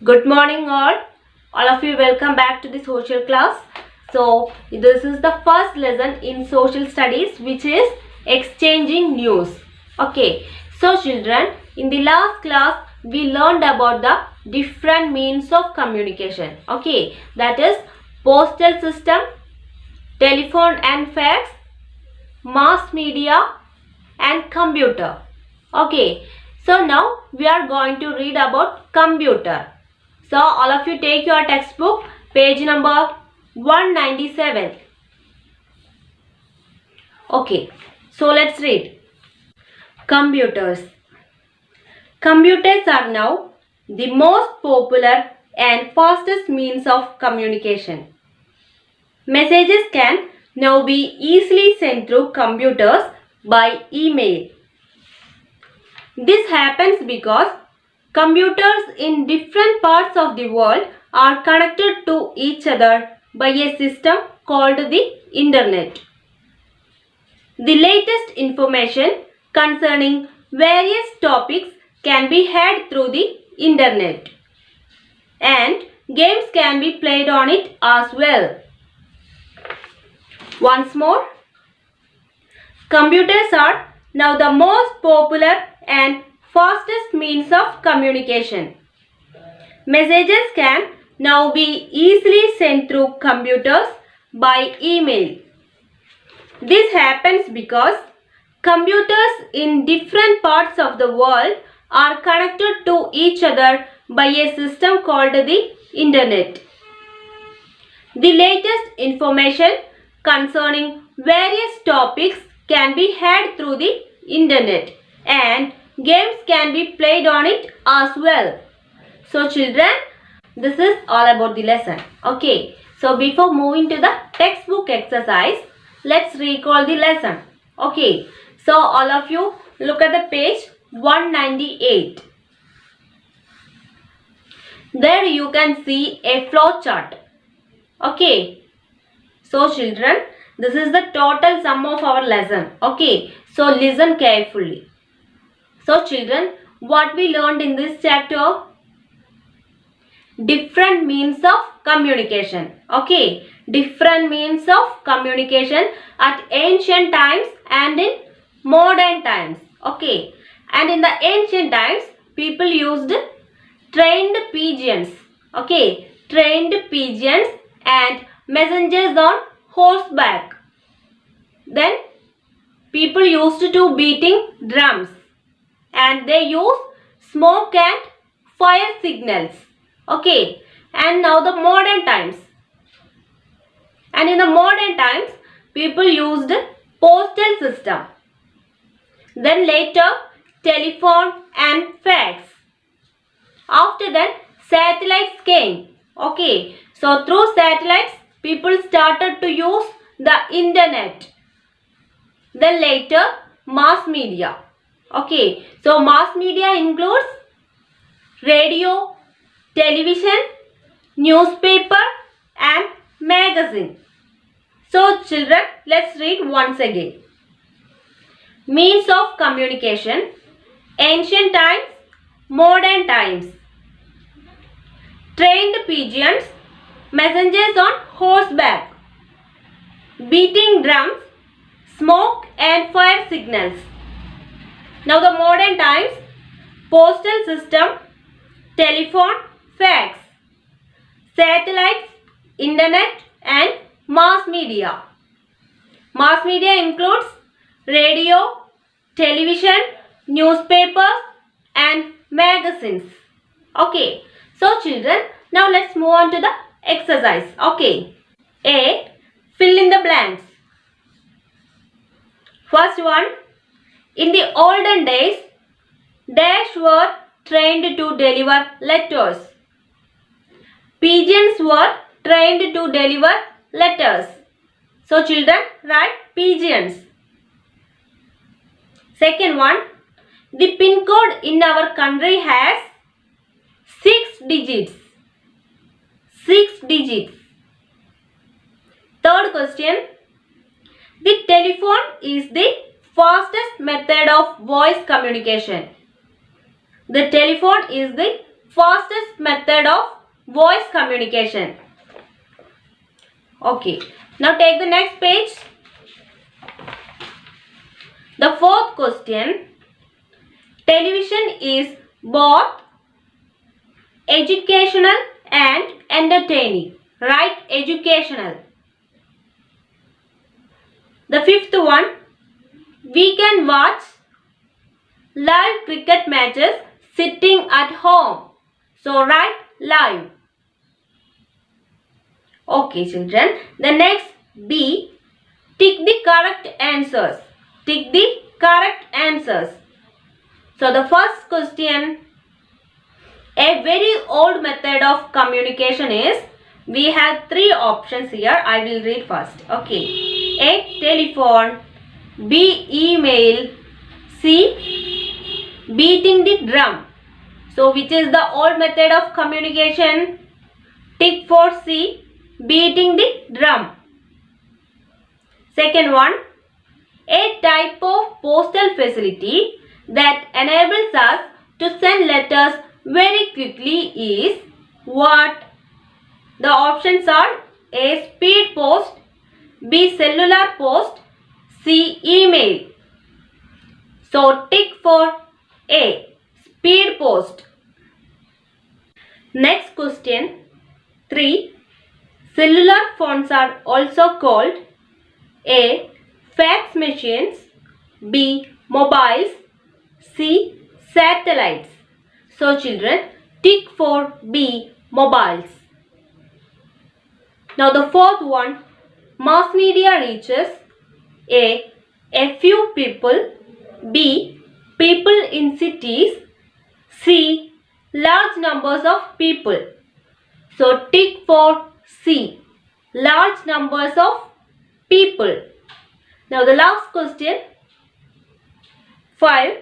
Good morning all of you welcome back to the social class. So this is the first lesson in social studies which is exchanging news. Okay, so children, in the last class we learned about the different means of communication. Okay, that is postal system, telephone and fax, mass media and computer. Okay, so now we are going to read about computer. So all of you take your textbook, page number 197. Okay, so let's read. Computers. Computers are now the most popular and fastest means of communication. Messages can now be easily sent through computers by email. This happens because computers in different parts of the world are connected to each other by a system called the internet. The latest information concerning various topics can be had through the internet, and games can be played on it as well. Once more, computers are now the most popular and fastest means of communication. Messages can now be easily sent through computers by email. This happens because computers in different parts of the world are connected to each other by a system called the internet. The latest information concerning various topics can be had through the internet, and games can be played on it as well. So children, this is all about the lesson. Okay, so before moving to the textbook exercise, let's recall the lesson. Okay, so all of you look at the page 198. There you can see a flow chart. Okay, so children, this is the total sum of our lesson. Okay, so listen carefully. So children, what we learned in this chapter? Different means of communication. Okay, different means of communication at ancient times and in modern times. Okay, and in the ancient times people used trained pigeons. Okay, trained pigeons and messengers on horseback. Then people used to beating drums, and they use smoke and fire signals. Okay, and now the modern times. And in the modern times, people used postal system. Then later, telephone and fax. After that, satellites came. Okay, so through satellites, people started to use the internet. Then later, mass media. Okay, so mass media includes radio, television, newspaper and magazine. So children, let's read once again. Means of communication: ancient times, modern times. Trained pigeons, messengers on horseback, beating drums, smoke and fire signals. Now the modern times: postal system, telephone, fax, satellites, internet and mass media. Mass media includes radio, television, newspapers and magazines. Okay, so children, now let's move on to the exercise. Okay, A. Fill in the blanks. First one, in the olden days, dash were trained to deliver letters. Pigeons were trained to deliver letters. So children, write pigeons. Second one, the pin code in our country has 6 digits. 6 digits. Third question, the telephone is the fastest method of voice communication. The telephone is the fastest method of voice communication? Okay, now take the next page. The fourth question. Television is both educational and entertaining. Right? Educational. The fifth one. We can watch live cricket matches sitting at home. So write live. Okay children. The next B. Tick the correct answers. Tick the correct answers. So the first question. A very old method of communication is, we have three options here. I will read first. Okay. A. Telephone. B. Email. C. Beating the drum. So which is the old method of communication? Tick for C. Beating the drum. Second one. A type of postal facility that enables us to send letters very quickly is what? The options are A. Speed post. B. Cellular post. C. Email. So tick for A. Speed post. Next question 3. Cellular phones are also called A. Fax machines. B. Mobiles. C. Satellites. So children, tick for B. Mobiles. Now the fourth one. Mass media reaches A. A few people. B. People in cities. C. Large numbers of people. So tick for C. Large numbers of people. Now the last question 5.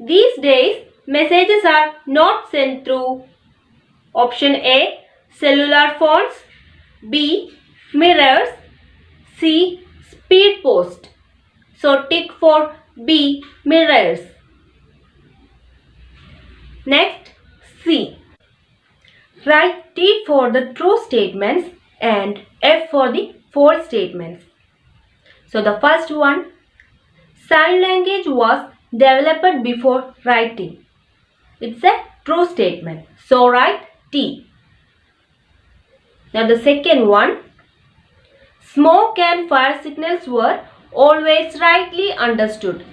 These days messages are not sent through option A. Cellular phones. B. Mirrors. C. Speed post. So tick for B. Mirrors. Next C. Write T for the true statements and F for the false statements. So the first one. Sign language was developed before writing. It's a true statement. So write T. Now the second one. Smoke and fire signals were always rightly understood.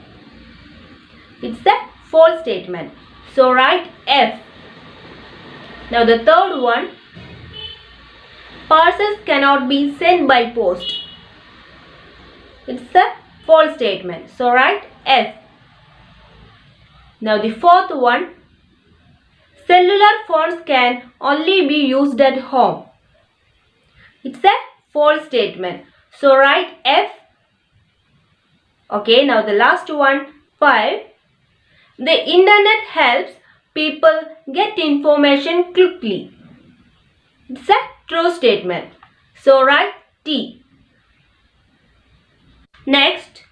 It's a false statement. So write F. Now the third one. Parcels cannot be sent by post. It's a false statement. So write F. Now the fourth one. Cellular phones can only be used at home. It's a false statement. So write F. Okay, now the last one 5. The internet helps people get information quickly. It's a true statement. So write T. Next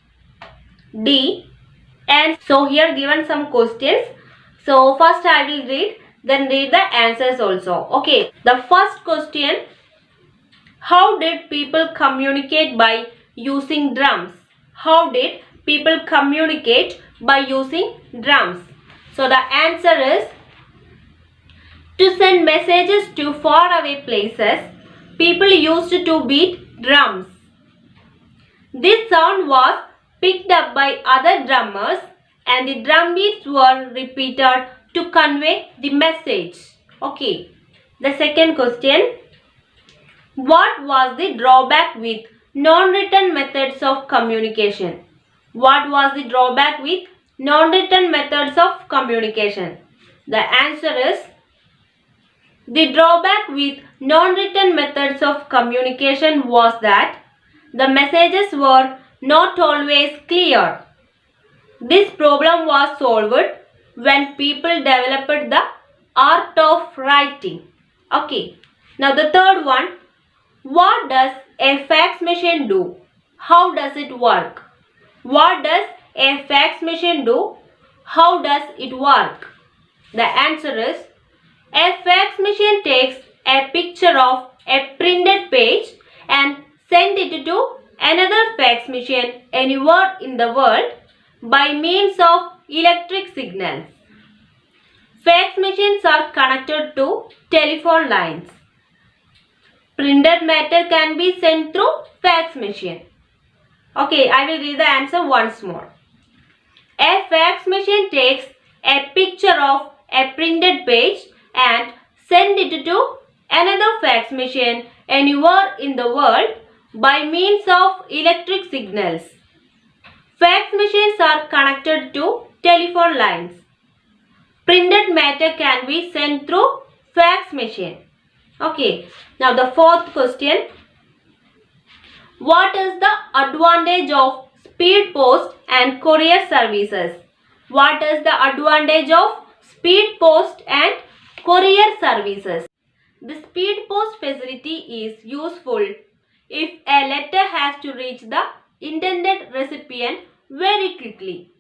D. And so here given some questions. So first I will read, then read the answers also. Okay. The first question. How did people communicate by using drums? How did people communicate by using drums? So the answer is, to send messages to faraway places, people used to beat drums. This sound was picked up by other drummers and the drum beats were repeated to convey the message. Okay. The second question. What was the drawback with non-written methods of communication? What was the drawback with non-written methods of communication? The answer is, the drawback with non-written methods of communication was that the messages were not always clear. This problem was solved when people developed the art of writing. Okay. Now the third one. What does a fax machine do? How does it work? What does a fax machine do? How does it work? The answer is, A fax machine takes a picture of a printed page and sends it to another fax machine anywhere in the world by means of electric signals. Fax machines are connected to telephone lines. Printed matter can be sent through fax machine. Okay, I will read the answer once more. A fax machine takes a picture of a printed page and sends it to another fax machine anywhere in the world by means of electric signals. Fax machines are connected to telephone lines. Printed matter can be sent through fax machine. Okay, now the fourth question. What is the advantage of speed post and courier services? What is the advantage of speed post and courier services? The speed post facility is useful if a letter has to reach the intended recipient very quickly.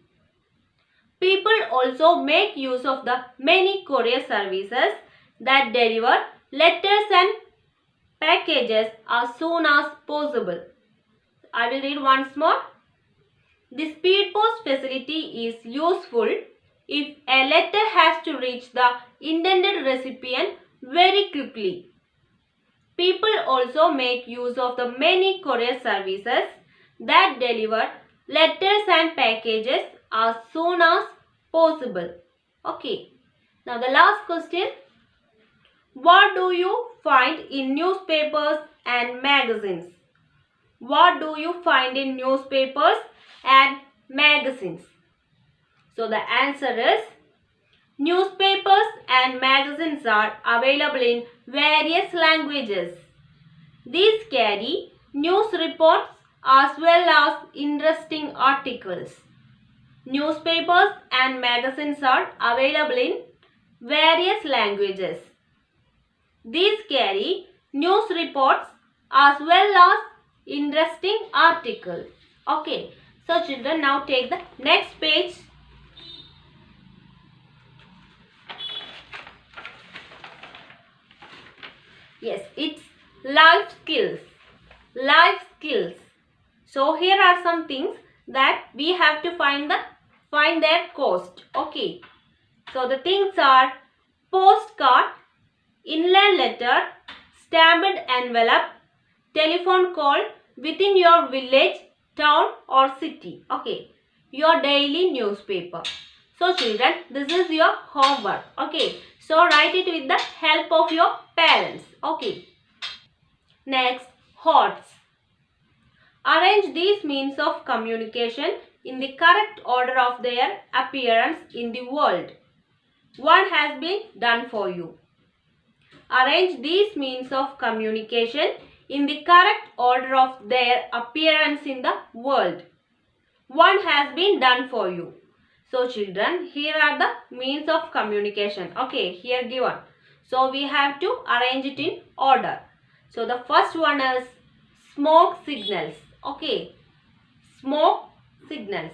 People also make use of the many courier services that deliver letters and packages as soon as possible. I will read once more. The speed post facility is useful if a letter has to reach the intended recipient very quickly. People also make use of the many courier services that deliver letters and packages as soon as possible. Okay. Now the last question. What do you find in newspapers and magazines? What do you find in newspapers and magazines? So the answer is newspapers and magazines are available in various languages. These carry news reports as well as interesting articles. Newspapers and magazines are available in various languages. These carry news reports as well as interesting articles. Okay, so children, now take the next page. Yes, it's life skills. Life skills. So here are some things that we have to find their cost. Okay. So the things are postcard, inland letter, stamped envelope, telephone call within your village, town or city. Okay. Your daily newspaper. So children, this is your homework. Okay. So write it with the help of your parents. Okay. Next, HOTS. Arrange these means of communication in the correct order of their appearance in the world. One has been done for you. Arrange these means of communication in the correct order of their appearance in the world. One has been done for you. So children, here are the means of communication. Okay, here given. So we have to arrange it in order. So the first one is smoke signals. Okay, smoke signals.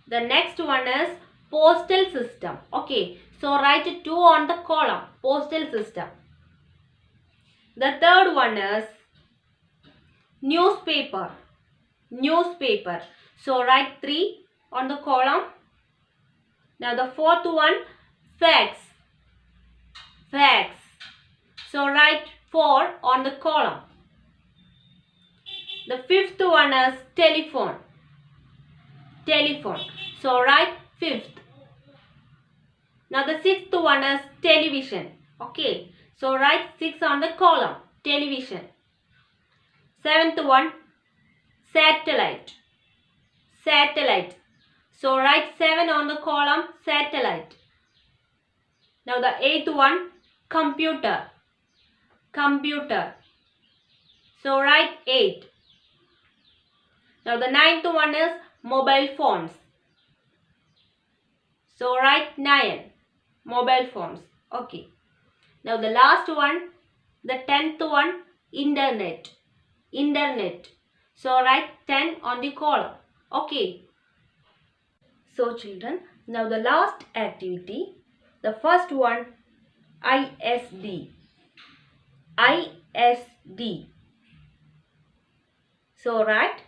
The next one is postal system. Okay, so write 2 on the column, postal system. The third one is newspaper. Newspaper. So write 3 on the column. Now the fourth one, fax. Fax. So write 4 on the column. The fifth one is telephone. Telephone. So write 5th. Now the sixth one is television. Okay. So write 6 on the column. Television. Seventh one, satellite. Satellite. So write 7 on the column, satellite. Now the eighth one, computer. Computer. So write 8. Now the ninth one is mobile phones. So write 9. Mobile phones. Okay. Now the last one, the 10th one, internet. Internet. So write 10 on the column. Okay. So children, now the last activity. The first one, ISD. ISD. So write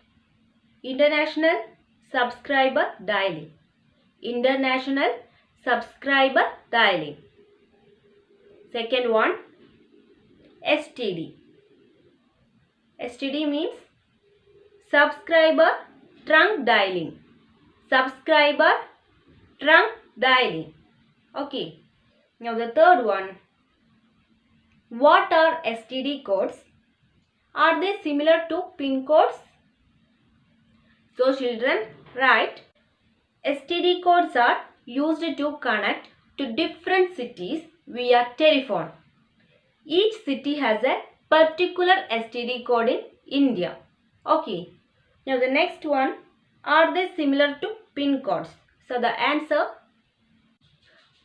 International Subscriber Dialing. International Subscriber Dialing. Second one, STD. STD means Subscriber Trunk Dialing. Subscriber Trunk Dialing. Okay. Now the third one. What are STD codes? Are they similar to PIN codes? So children, write STD codes are used to connect to different cities via telephone. Each city has a particular STD code in India. Okay. Now the next one, are they similar to PIN codes? So the answer,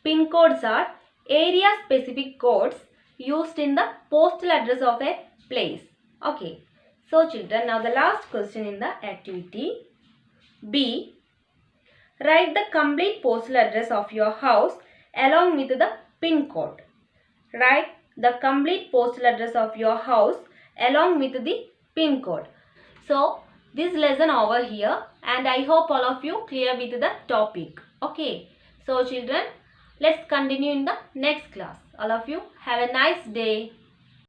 PIN codes are area specific codes used in the postal address of a place. Okay. So children, now the last question in the activity B. Write the complete postal address of your house along with the PIN code. Write the complete postal address of your house along with the PIN code. So this lesson over here, and I hope all of you clear with the topic. Okay. So children, let's continue in the next class. All of you have a nice day.